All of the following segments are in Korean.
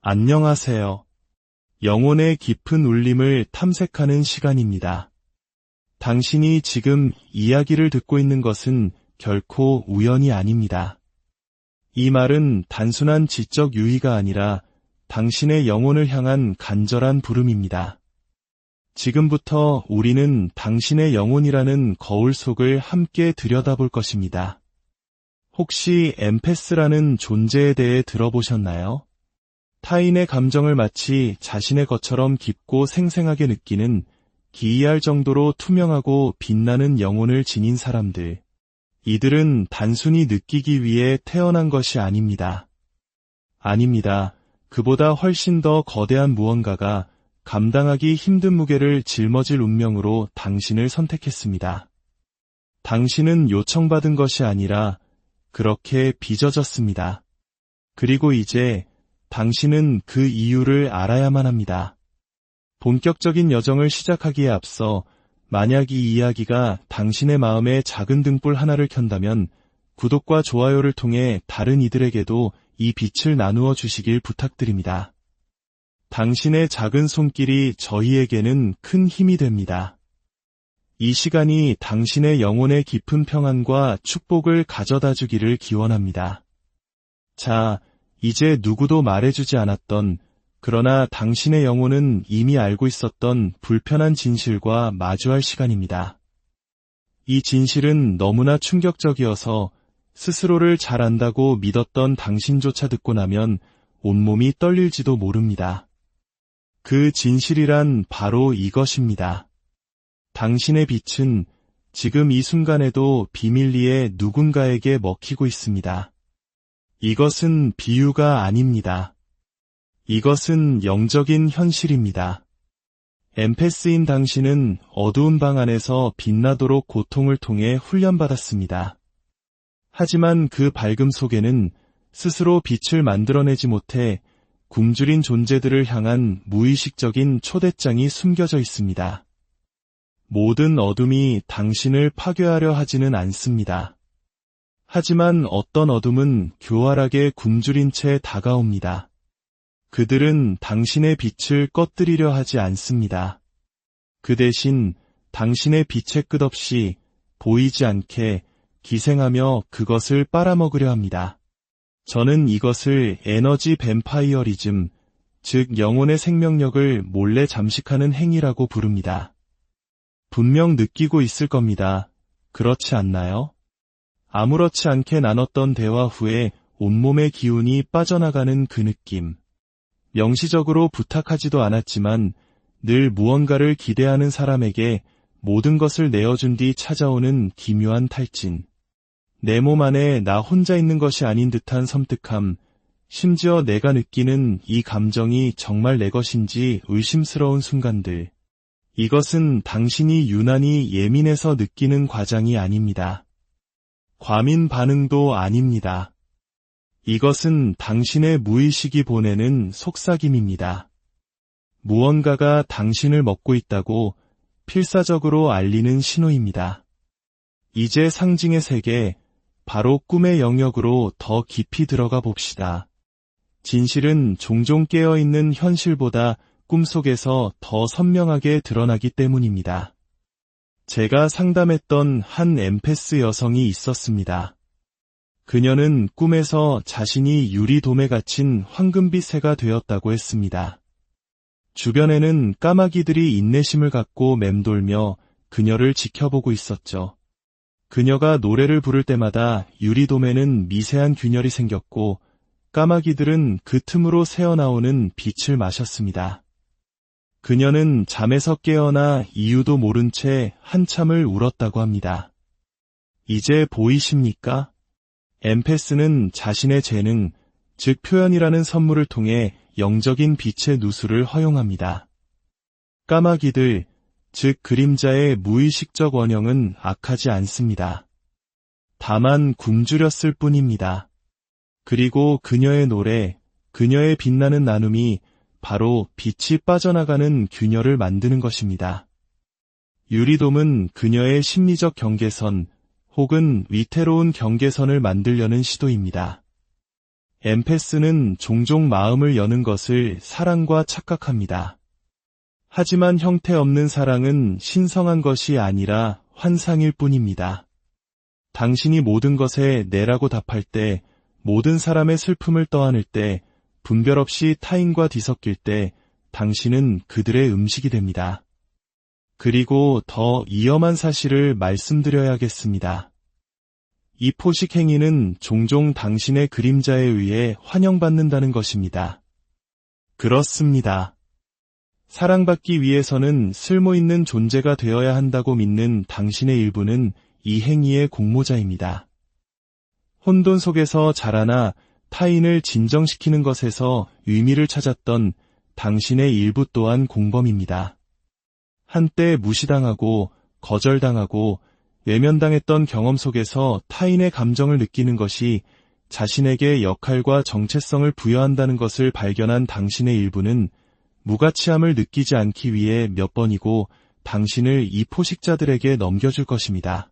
안녕하세요. 영혼의 깊은 울림을 탐색하는 시간입니다. 당신이 지금 이야기를 듣고 있는 것은 결코 우연이 아닙니다. 이 말은 단순한 지적 유희가 아니라 당신의 영혼을 향한 간절한 부름입니다. 지금부터 우리는 당신의 영혼이라는 거울 속을 함께 들여다볼 것입니다. 혹시 엠패스라는 존재에 대해 들어보셨나요? 타인의 감정을 마치 자신의 것처럼 깊고 생생하게 느끼는 기이할 정도로 투명하고 빛나는 영혼을 지닌 사람들. 이들은 단순히 느끼기 위해 태어난 것이 아닙니다. 아닙니다. 그보다 훨씬 더 거대한 무언가가 감당하기 힘든 무게를 짊어질 운명으로 당신을 선택했습니다. 당신은 요청받은 것이 아니라 그렇게 빚어졌습니다. 그리고 이제 당신은 그 이유를 알아야만 합니다. 본격적인 여정을 시작하기에 앞서 만약 이 이야기가 당신의 마음에 작은 등불 하나를 켠다면 구독과 좋아요를 통해 다른 이들에게도 이 빛을 나누어 주시길 부탁드립니다. 당신의 작은 손길이 저희에게는 큰 힘이 됩니다. 이 시간이 당신의 영혼의 깊은 평안과 축복을 가져다 주기를 기원합니다. 자, 이제 누구도 말해주지 않았던, 그러나 당신의 영혼은 이미 알고 있었던 불편한 진실과 마주할 시간입니다. 이 진실은 너무나 충격적이어서 스스로를 잘 안다고 믿었던 당신조차 듣고 나면 온몸이 떨릴지도 모릅니다. 그 진실이란 바로 이것입니다. 당신의 빛은 지금 이 순간에도 비밀리에 누군가에게 먹히고 있습니다. 이것은 비유가 아닙니다. 이것은 영적인 현실입니다. 엠패스인 당신은 어두운 방 안에서 빛나도록 고통을 통해 훈련받았습니다. 하지만 그 밝음 속에는 스스로 빛을 만들어내지 못해 굶주린 존재들을 향한 무의식적인 초대장이 숨겨져 있습니다. 모든 어둠이 당신을 파괴하려 하지는 않습니다. 하지만 어떤 어둠은 교활하게 굶주린 채 다가옵니다. 그들은 당신의 빛을 꺼뜨리려 하지 않습니다. 그 대신 당신의 빛의 끝없이 보이지 않게 기생하며 그것을 빨아먹으려 합니다. 저는 이것을 에너지 뱀파이어리즘, 즉 영혼의 생명력을 몰래 잠식하는 행위라고 부릅니다. 분명 느끼고 있을 겁니다. 그렇지 않나요? 아무렇지 않게 나눴던 대화 후에 온몸의 기운이 빠져나가는 그 느낌. 명시적으로 부탁하지도 않았지만 늘 무언가를 기대하는 사람에게 모든 것을 내어준 뒤 찾아오는 기묘한 탈진. 내 몸 안에 나 혼자 있는 것이 아닌 듯한 섬뜩함, 심지어 내가 느끼는 이 감정이 정말 내 것인지 의심스러운 순간들. 이것은 당신이 유난히 예민해서 느끼는 과장이 아닙니다. 과민 반응도 아닙니다. 이것은 당신의 무의식이 보내는 속삭임입니다. 무언가가 당신을 먹고 있다고 필사적으로 알리는 신호입니다. 이제 상징의 세계, 바로 꿈의 영역으로 더 깊이 들어가 봅시다. 진실은 종종 깨어있는 현실보다 꿈속에서 더 선명하게 드러나기 때문입니다. 제가 상담했던 한 엠패스 여성이 있었습니다. 그녀는 꿈에서 자신이 유리돔에 갇힌 황금빛 새가 되었다고 했습니다. 주변에는 까마귀들이 인내심을 갖고 맴돌며 그녀를 지켜보고 있었죠. 그녀가 노래를 부를 때마다 유리돔에는 미세한 균열이 생겼고 까마귀들은 그 틈으로 새어나오는 빛을 마셨습니다. 그녀는 잠에서 깨어나 이유도 모른 채 한참을 울었다고 합니다. 이제 보이십니까? 엠패스는 자신의 재능, 즉 표현이라는 선물을 통해 영적인 빛의 누수를 허용합니다. 까마귀들, 즉 그림자의 무의식적 원형은 악하지 않습니다. 다만 굶주렸을 뿐입니다. 그리고 그녀의 노래, 그녀의 빛나는 나눔이 바로 빛이 빠져나가는 균열을 만드는 것입니다. 유리돔은 그녀의 심리적 경계선 혹은 위태로운 경계선을 만들려는 시도입니다. 엠페스는 종종 마음을 여는 것을 사랑과 착각합니다. 하지만 형태 없는 사랑은 신성한 것이 아니라 환상일 뿐입니다. 당신이 모든 것에 네라고 답할 때, 모든 사람의 슬픔을 떠안을 때, 분별 없이 타인과 뒤섞일 때, 당신은 그들의 음식이 됩니다. 그리고 더 위험한 사실을 말씀드려야겠습니다. 이 포식 행위는 종종 당신의 그림자에 의해 환영받는다는 것입니다. 그렇습니다. 사랑받기 위해서는 쓸모있는 존재가 되어야 한다고 믿는 당신의 일부는 이 행위의 공모자입니다. 혼돈 속에서 자라나 타인을 진정시키는 것에서 의미를 찾았던 당신의 일부 또한 공범입니다. 한때 무시당하고 거절당하고 외면당했던 경험 속에서 타인의 감정을 느끼는 것이 자신에게 역할과 정체성을 부여한다는 것을 발견한 당신의 일부는 무가치함을 느끼지 않기 위해 몇 번이고 당신을 이 포식자들에게 넘겨줄 것입니다.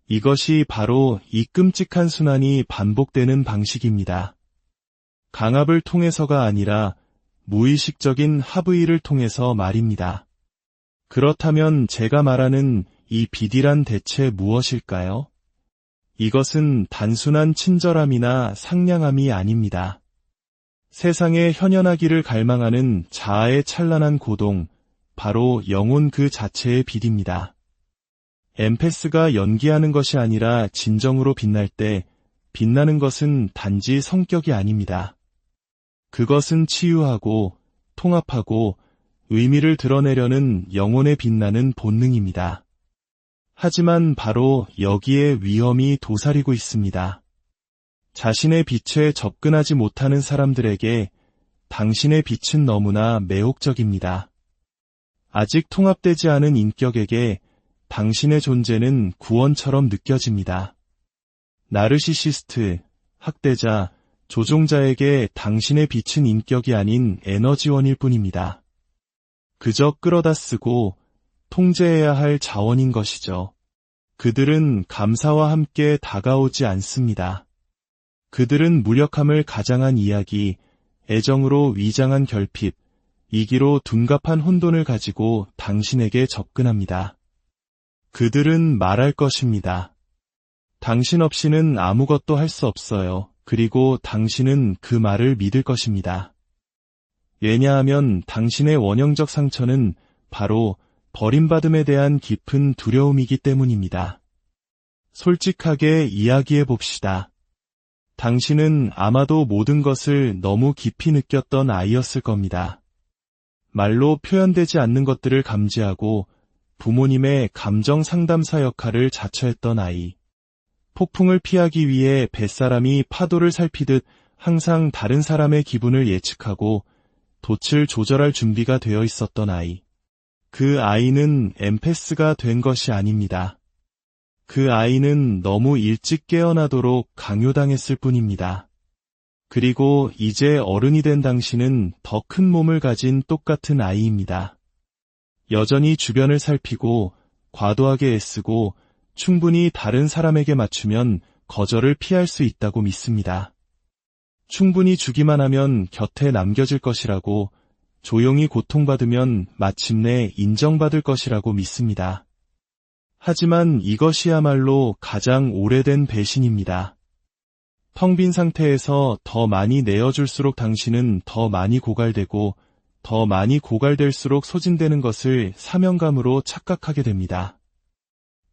이것이 바로 이 끔찍한 순환이 반복되는 방식입니다. 강압을 통해서가 아니라 무의식적인 합의를 통해서 말입니다. 그렇다면 제가 말하는 이 비디란 대체 무엇일까요? 이것은 단순한 친절함이나 상냥함이 아닙니다. 세상에 현현하기를 갈망하는 자아의 찬란한 고동, 바로 영혼 그 자체의 빛입니다. 엠페스가 연기하는 것이 아니라 진정으로 빛날 때 빛나는 것은 단지 성격이 아닙니다. 그것은 치유하고 통합하고 의미를 드러내려는 영혼의 빛나는 본능입니다. 하지만 바로 여기에 위험이 도사리고 있습니다. 자신의 빛에 접근하지 못하는 사람들에게 당신의 빛은 너무나 매혹적입니다. 아직 통합되지 않은 인격에게 당신의 존재는 구원처럼 느껴집니다. 나르시시스트, 학대자, 조종자에게 당신의 빛은 인격이 아닌 에너지원일 뿐입니다. 그저 끌어다 쓰고 통제해야 할 자원인 것이죠. 그들은 감사와 함께 다가오지 않습니다. 그들은 무력함을 가장한 이야기, 애정으로 위장한 결핍, 이기로 둔갑한 혼돈을 가지고 당신에게 접근합니다. 그들은 말할 것입니다. 당신 없이는 아무것도 할 수 없어요. 그리고 당신은 그 말을 믿을 것입니다. 왜냐하면 당신의 원형적 상처는 바로 버림받음에 대한 깊은 두려움이기 때문입니다. 솔직하게 이야기해 봅시다. 당신은 아마도 모든 것을 너무 깊이 느꼈던 아이였을 겁니다. 말로 표현되지 않는 것들을 감지하고 부모님의 감정 상담사 역할을 자처했던 아이. 폭풍을 피하기 위해 뱃사람이 파도를 살피듯 항상 다른 사람의 기분을 예측하고 돛을 조절할 준비가 되어 있었던 아이. 그 아이는 엠페스가 된 것이 아닙니다. 그 아이는 너무 일찍 깨어나도록 강요당했을 뿐입니다. 그리고 이제 어른이 된 당신은 더 큰 몸을 가진 똑같은 아이입니다. 여전히 주변을 살피고 과도하게 애쓰고 충분히 다른 사람에게 맞추면 거절을 피할 수 있다고 믿습니다. 충분히 주기만 하면 곁에 남겨질 것이라고, 조용히 고통받으면 마침내 인정받을 것이라고 믿습니다. 하지만 이것이야말로 가장 오래된 배신입니다. 텅 빈 상태에서 더 많이 내어줄수록 당신은 더 많이 고갈되고 더 많이 고갈될수록 소진되는 것을 사명감으로 착각하게 됩니다.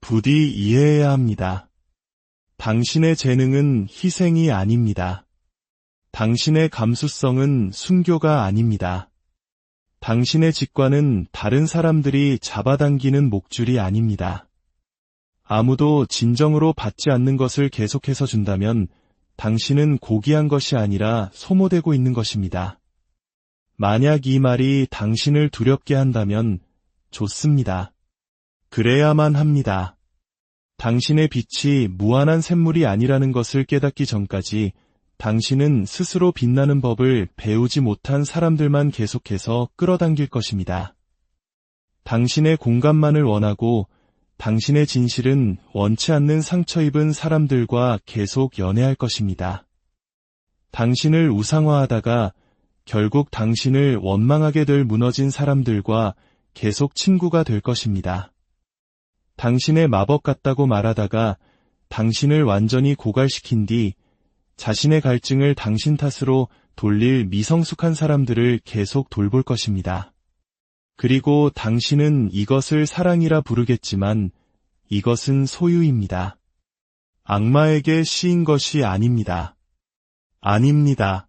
부디 이해해야 합니다. 당신의 재능은 희생이 아닙니다. 당신의 감수성은 순교가 아닙니다. 당신의 직관은 다른 사람들이 잡아당기는 목줄이 아닙니다. 아무도 진정으로 받지 않는 것을 계속해서 준다면 당신은 고귀한 것이 아니라 소모되고 있는 것입니다. 만약 이 말이 당신을 두렵게 한다면 좋습니다. 그래야만 합니다. 당신의 빛이 무한한 샘물이 아니라는 것을 깨닫기 전까지 당신은 스스로 빛나는 법을 배우지 못한 사람들만 계속해서 끌어당길 것입니다. 당신의 공감만을 원하고 당신의 진실은 원치 않는 상처 입은 사람들과 계속 연애할 것입니다. 당신을 우상화하다가 결국 당신을 원망하게 될 무너진 사람들과 계속 친구가 될 것입니다. 당신의 마법 같다고 말하다가 당신을 완전히 고갈시킨 뒤 자신의 갈증을 당신 탓으로 돌릴 미성숙한 사람들을 계속 돌볼 것입니다. 그리고 당신은 이것을 사랑이라 부르겠지만 이것은 소유입니다. 악마에게 씌인 것이 아닙니다. 아닙니다.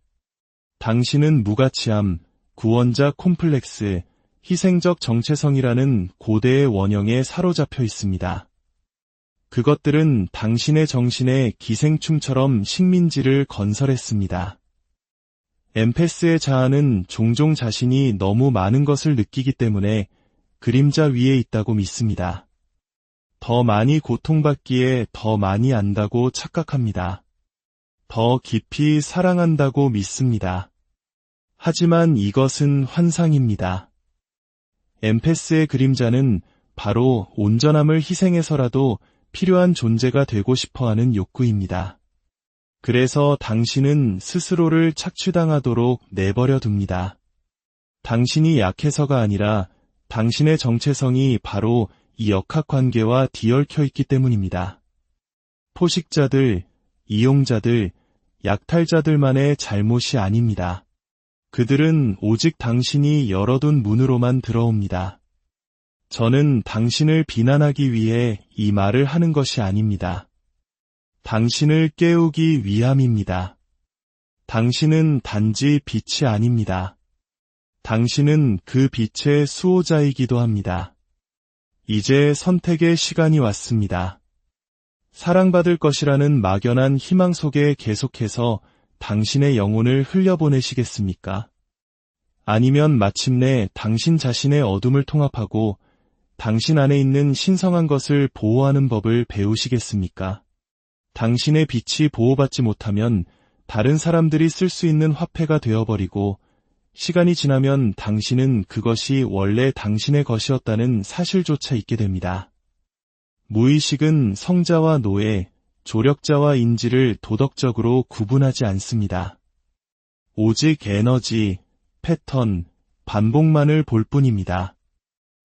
당신은 무가치함, 구원자 콤플렉스, 희생적 정체성이라는 고대의 원형에 사로잡혀 있습니다. 그것들은 당신의 정신에 기생충처럼 식민지를 건설했습니다. 엠페스의 자아는 종종 자신이 너무 많은 것을 느끼기 때문에 그림자 위에 있다고 믿습니다. 더 많이 고통받기에 더 많이 안다고 착각합니다. 더 깊이 사랑한다고 믿습니다. 하지만 이것은 환상입니다. 엠페스의 그림자는 바로 온전함을 희생해서라도 필요한 존재가 되고 싶어하는 욕구입니다. 그래서 당신은 스스로를 착취당하도록 내버려 둡니다. 당신이 약해서가 아니라 당신의 정체성이 바로 이 역학관계와 뒤얽혀 있기 때문입니다. 포식자들, 이용자들, 약탈자들만의 잘못이 아닙니다. 그들은 오직 당신이 열어둔 문으로만 들어옵니다. 저는 당신을 비난하기 위해 이 말을 하는 것이 아닙니다. 당신을 깨우기 위함입니다. 당신은 단지 빛이 아닙니다. 당신은 그 빛의 수호자이기도 합니다. 이제 선택의 시간이 왔습니다. 사랑받을 것이라는 막연한 희망 속에 계속해서 당신의 영혼을 흘려보내시겠습니까? 아니면 마침내 당신 자신의 어둠을 통합하고 당신 안에 있는 신성한 것을 보호하는 법을 배우시겠습니까? 당신의 빛이 보호받지 못하면 다른 사람들이 쓸 수 있는 화폐가 되어버리고 시간이 지나면 당신은 그것이 원래 당신의 것이었다는 사실조차 잊게 됩니다. 무의식은 성자와 노예, 조력자와 인지를 도덕적으로 구분하지 않습니다. 오직 에너지, 패턴, 반복만을 볼 뿐입니다.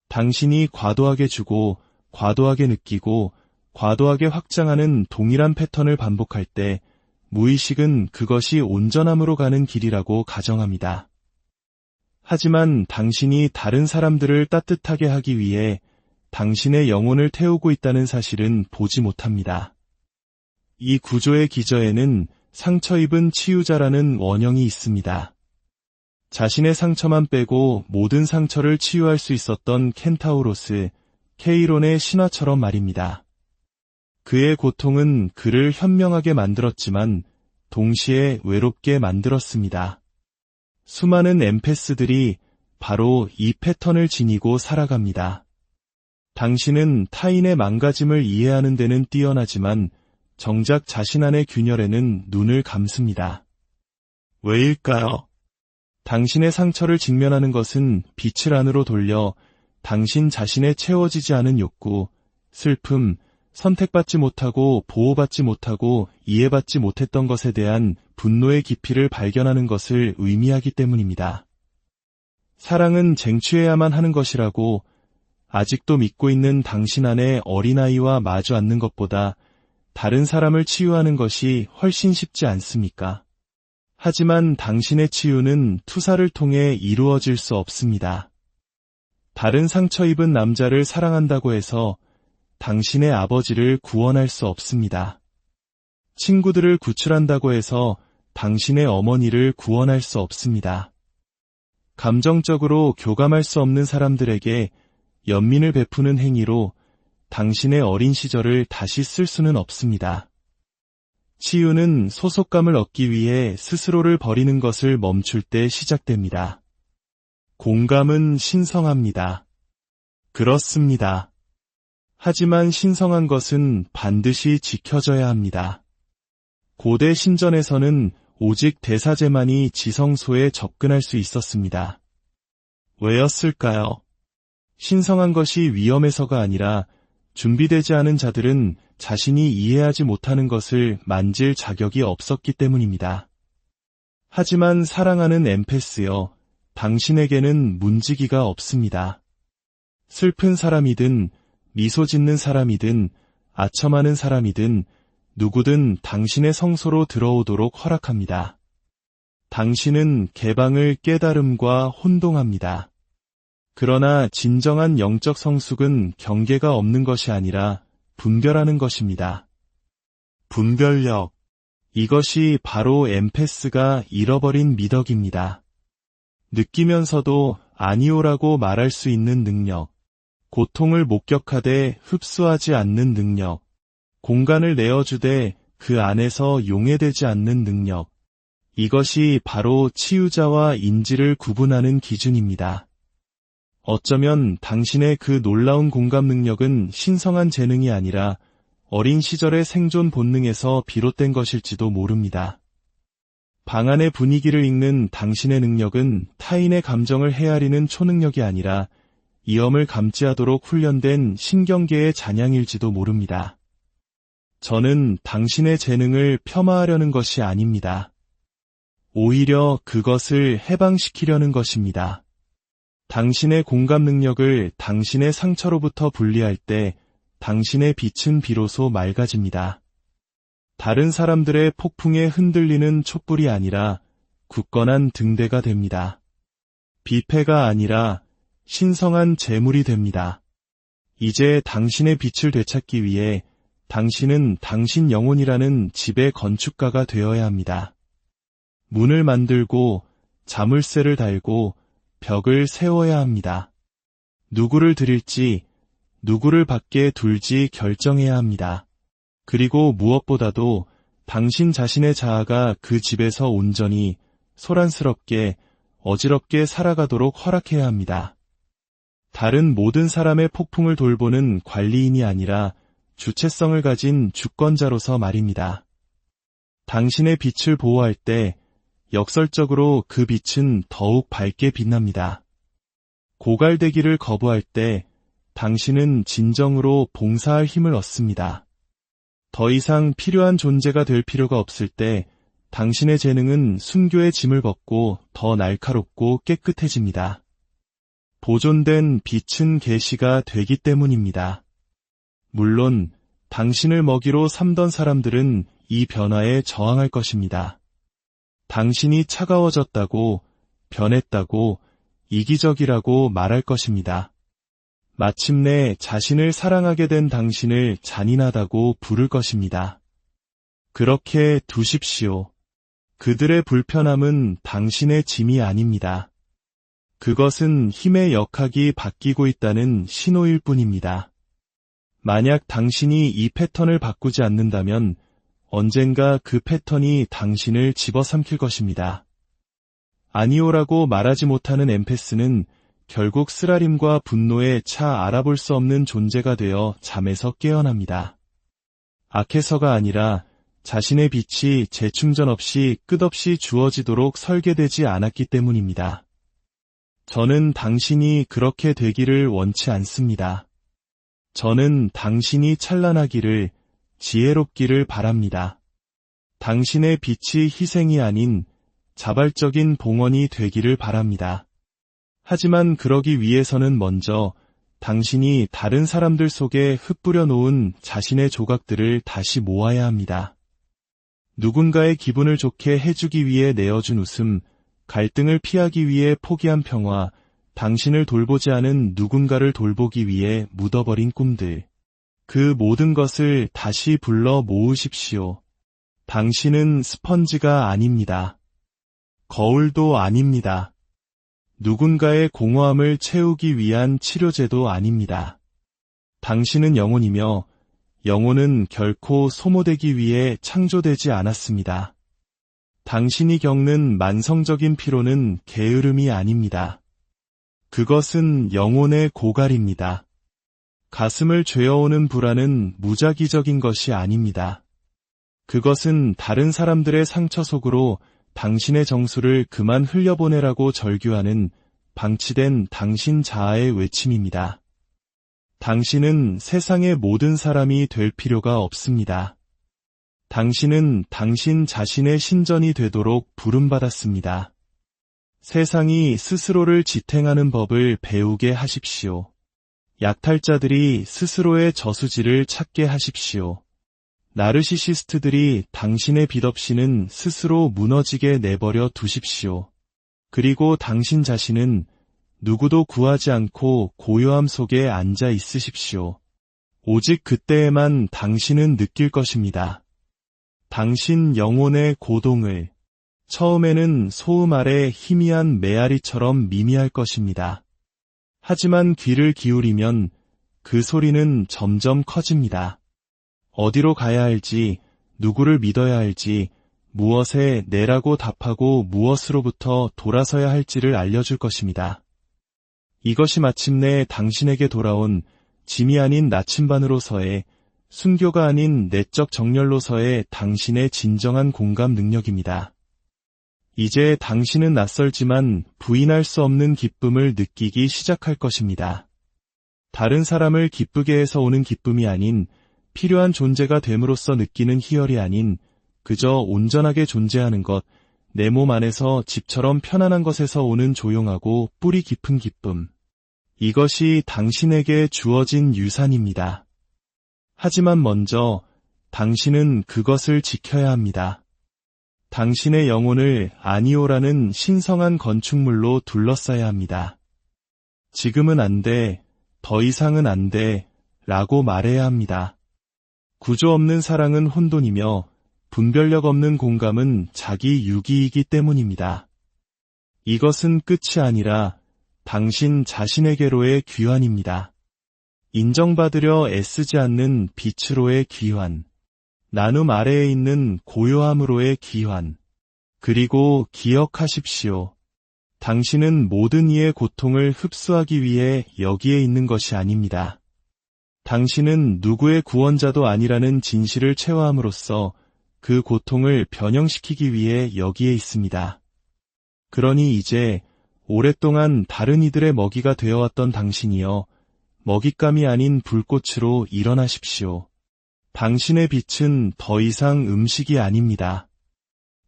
당신이 과도하게 주고, 과도하게 느끼고, 과도하게 확장하는 동일한 패턴을 반복할 때 무의식은 그것이 온전함으로 가는 길이라고 가정합니다. 하지만 당신이 다른 사람들을 따뜻하게 하기 위해 당신의 영혼을 태우고 있다는 사실은 보지 못합니다. 이 구조의 기저에는 상처 입은 치유자라는 원형이 있습니다. 자신의 상처만 빼고 모든 상처를 치유할 수 있었던 켄타우로스, 케이론의 신화처럼 말입니다. 그의 고통은 그를 현명하게 만들었지만 동시에 외롭게 만들었습니다. 수많은 엠페스들이 바로 이 패턴을 지니고 살아갑니다. 당신은 타인의 망가짐을 이해하는 데는 뛰어나지만 정작 자신 안의 균열에는 눈을 감습니다. 왜일까요? 당신의 상처를 직면하는 것은 빛을 안으로 돌려 당신 자신의 채워지지 않은 욕구, 슬픔, 선택받지 못하고 보호받지 못하고 이해받지 못했던 것에 대한 분노의 깊이를 발견하는 것을 의미하기 때문입니다. 사랑은 쟁취해야만 하는 것이라고 아직도 믿고 있는 당신 안의 어린아이와 마주 앉는 것보다 다른 사람을 치유하는 것이 훨씬 쉽지 않습니까? 하지만 당신의 치유는 투사를 통해 이루어질 수 없습니다. 다른 상처 입은 남자를 사랑한다고 해서 당신의 아버지를 구원할 수 없습니다. 친구들을 구출한다고 해서 당신의 어머니를 구원할 수 없습니다. 감정적으로 교감할 수 없는 사람들에게 연민을 베푸는 행위로 당신의 어린 시절을 다시 쓸 수는 없습니다. 치유는 소속감을 얻기 위해 스스로를 버리는 것을 멈출 때 시작됩니다. 공감은 신성합니다. 그렇습니다. 하지만 신성한 것은 반드시 지켜져야 합니다. 고대 신전에서는 오직 대사제만이 지성소에 접근할 수 있었습니다. 왜였을까요? 신성한 것이 위험해서가 아니라 준비되지 않은 자들은 자신이 이해하지 못하는 것을 만질 자격이 없었기 때문입니다. 하지만 사랑하는 엠페스여, 당신에게는 문지기가 없습니다. 슬픈 사람이든 미소 짓는 사람이든 아첨하는 사람이든 누구든 당신의 성소로 들어오도록 허락합니다. 당신은 개방을 깨달음과 혼동합니다. 그러나 진정한 영적 성숙은 경계가 없는 것이 아니라 분별하는 것입니다. 분별력. 이것이 바로 엠페스가 잃어버린 미덕입니다. 느끼면서도 아니오라고 말할 수 있는 능력, 고통을 목격하되 흡수하지 않는 능력, 공간을 내어주되 그 안에서 용해되지 않는 능력, 이것이 바로 치유자와 인지를 구분하는 기준입니다. 어쩌면 당신의 그 놀라운 공감 능력은 신성한 재능이 아니라 어린 시절의 생존 본능에서 비롯된 것일지도 모릅니다. 방 안의 분위기를 읽는 당신의 능력은 타인의 감정을 헤아리는 초능력이 아니라 이염을 감지하도록 훈련된 신경계의 잔향일지도 모릅니다. 저는 당신의 재능을 폄하하려는 것이 아닙니다. 오히려 그것을 해방시키려는 것입니다. 당신의 공감 능력을 당신의 상처로부터 분리할 때 당신의 빛은 비로소 맑아집니다. 다른 사람들의 폭풍에 흔들리는 촛불이 아니라 굳건한 등대가 됩니다. 비패가 아니라 신성한 재물이 됩니다. 이제 당신의 빛을 되찾기 위해 당신은 당신 영혼이라는 집의 건축가가 되어야 합니다. 문을 만들고 자물쇠를 달고 벽을 세워야 합니다. 누구를 드릴지, 누구를 밖에 둘지 결정해야 합니다. 그리고 무엇보다도 당신 자신의 자아가 그 집에서 온전히, 소란스럽게, 어지럽게 살아가도록 허락해야 합니다. 다른 모든 사람의 폭풍을 돌보는 관리인이 아니라 주체성을 가진 주권자로서 말입니다. 당신의 빛을 보호할 때 역설적으로 그 빛은 더욱 밝게 빛납니다. 고갈되기를 거부할 때 당신은 진정으로 봉사할 힘을 얻습니다. 더 이상 필요한 존재가 될 필요가 없을 때 당신의 재능은 순교의 짐을 벗고 더 날카롭고 깨끗해집니다. 보존된 빛은 계시가 되기 때문입니다. 물론 당신을 먹이로 삼던 사람들은 이 변화에 저항할 것입니다. 당신이 차가워졌다고, 변했다고, 이기적이라고 말할 것입니다. 마침내 자신을 사랑하게 된 당신을 잔인하다고 부를 것입니다. 그렇게 두십시오. 그들의 불편함은 당신의 짐이 아닙니다. 그것은 힘의 역학이 바뀌고 있다는 신호일 뿐입니다. 만약 당신이 이 패턴을 바꾸지 않는다면 언젠가 그 패턴이 당신을 집어삼킬 것입니다. 아니오라고 말하지 못하는 엠페스는 결국 쓰라림과 분노에 차 알아볼 수 없는 존재가 되어 잠에서 깨어납니다. 악해서가 아니라 자신의 빛이 재충전 없이 끝없이 주어지도록 설계되지 않았기 때문입니다. 저는 당신이 그렇게 되기를 원치 않습니다. 저는 당신이 찬란하기를, 지혜롭기를 바랍니다. 당신의 빛이 희생이 아닌 자발적인 봉헌이 되기를 바랍니다. 하지만 그러기 위해서는 먼저 당신이 다른 사람들 속에 흩뿌려 놓은 자신의 조각들을 다시 모아야 합니다. 누군가의 기분을 좋게 해주기 위해 내어준 웃음, 갈등을 피하기 위해 포기한 평화, 당신을 돌보지 않은 누군가를 돌보기 위해 묻어버린 꿈들. 그 모든 것을 다시 불러 모으십시오. 당신은 스펀지가 아닙니다. 거울도 아닙니다. 누군가의 공허함을 채우기 위한 치료제도 아닙니다. 당신은 영혼이며 영혼은 결코 소모되기 위해 창조되지 않았습니다. 당신이 겪는 만성적인 피로는 게으름이 아닙니다. 그것은 영혼의 고갈입니다. 가슴을 죄어오는 불안은 무작위적인 것이 아닙니다. 그것은 다른 사람들의 상처 속으로 당신의 정수를 그만 흘려보내라고 절규하는 방치된 당신 자아의 외침입니다. 당신은 세상의 모든 사람이 될 필요가 없습니다. 당신은 당신 자신의 신전이 되도록 부름받았습니다. 세상이 스스로를 지탱하는 법을 배우게 하십시오. 약탈자들이 스스로의 저수지를 찾게 하십시오. 나르시시스트들이 당신의 빚 없이는 스스로 무너지게 내버려 두십시오. 그리고 당신 자신은 누구도 구하지 않고 고요함 속에 앉아 있으십시오. 오직 그때에만 당신은 느낄 것입니다. 당신 영혼의 고동을. 처음에는 소음 아래 희미한 메아리처럼 미미할 것입니다. 하지만 귀를 기울이면 그 소리는 점점 커집니다. 어디로 가야 할지, 누구를 믿어야 할지, 무엇에 네라고 답하고 무엇으로부터 돌아서야 할지를 알려줄 것입니다. 이것이 마침내 당신에게 돌아온 짐이 아닌 나침반으로서의, 순교가 아닌 내적 정렬로서의 당신의 진정한 공감 능력입니다. 이제 당신은 낯설지만 부인할 수 없는 기쁨을 느끼기 시작할 것입니다. 다른 사람을 기쁘게 해서 오는 기쁨이 아닌 필요한 존재가 됨으로써 느끼는 희열이 아닌 그저 온전하게 존재하는 것, 내 몸 안에서 집처럼 편안한 것에서 오는 조용하고 뿌리 깊은 기쁨. 이것이 당신에게 주어진 유산입니다. 하지만 먼저 당신은 그것을 지켜야 합니다. 당신의 영혼을 아니오라는 신성한 건축물로 둘러싸야 합니다. 지금은 안 돼, 더 이상은 안 돼, 라고 말해야 합니다. 구조 없는 사랑은 혼돈이며 분별력 없는 공감은 자기 유기이기 때문입니다. 이것은 끝이 아니라 당신 자신에게로의 귀환입니다. 인정받으려 애쓰지 않는 빛으로의 귀환, 나눔 아래에 있는 고요함으로의 귀환. 그리고 기억하십시오. 당신은 모든 이의 고통을 흡수하기 위해 여기에 있는 것이 아닙니다. 당신은 누구의 구원자도 아니라는 진실을 체화함으로써 그 고통을 변형시키기 위해 여기에 있습니다. 그러니 이제 오랫동안 다른 이들의 먹이가 되어왔던 당신이여, 먹잇감이 아닌 불꽃으로 일어나십시오. 당신의 빛은 더 이상 음식이 아닙니다.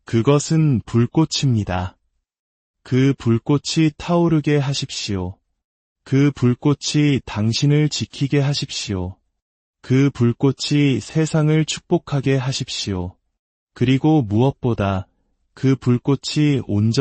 그것은 불꽃입니다. 그 불꽃이 타오르게 하십시오. 그 불꽃이 당신을 지키게 하십시오. 그 불꽃이 세상을 축복하게 하십시오. 그리고 무엇보다 그 불꽃이 온전히